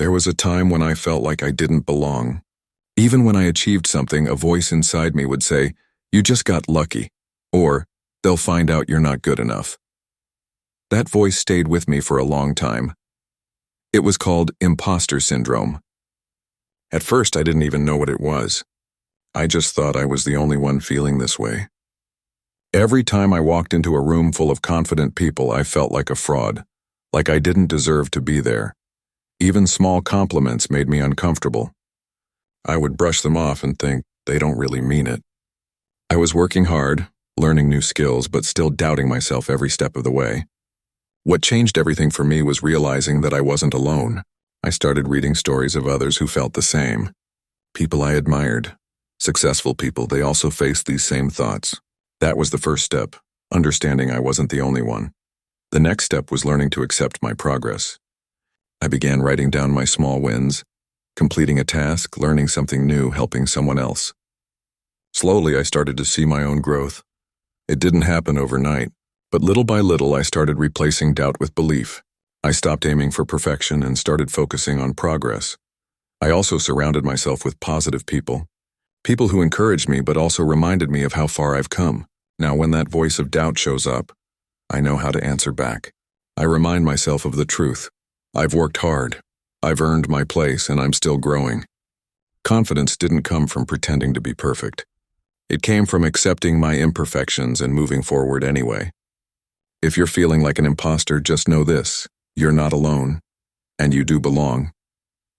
There was a time when I felt like I didn't belong. Even when I achieved something, a voice inside me would say, "You just got lucky," or "They'll find out you're not good enough." That voice stayed with me for a long time. It was called Imposter Syndrome. At first, I didn't even know what it was. I just thought I was the only one feeling this way. Every time I walked into a room full of confident people, I felt like a fraud, like I didn't deserve to be there. Even small compliments made me uncomfortable. I would brush them off and think, they don't really mean it. I was working hard, learning new skills, but still doubting myself every step of the way. What changed everything for me was realizing that I wasn't alone. I started reading stories of others who felt the same. People I admired, successful people, they also faced these same thoughts. That was the first step, understanding I wasn't the only one. The next step was learning to accept my progress. I began writing down my small wins, completing a task, learning something new, helping someone else. Slowly, I started to see my own growth. It didn't happen overnight, but little by little, I started replacing doubt with belief. I stopped aiming for perfection and started focusing on progress. I also surrounded myself with positive people. People who encouraged me but also reminded me of how far I've come. Now, when that voice of doubt shows up, I know how to answer back. I remind myself of the truth. I've worked hard. I've earned my place, and I'm still growing. Confidence didn't come from pretending to be perfect. It came from accepting my imperfections and moving forward anyway. If you're feeling like an imposter, just know this: you're not alone, and you do belong.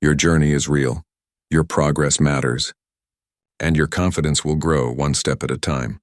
Your journey is real, your progress matters, and your confidence will grow one step at a time.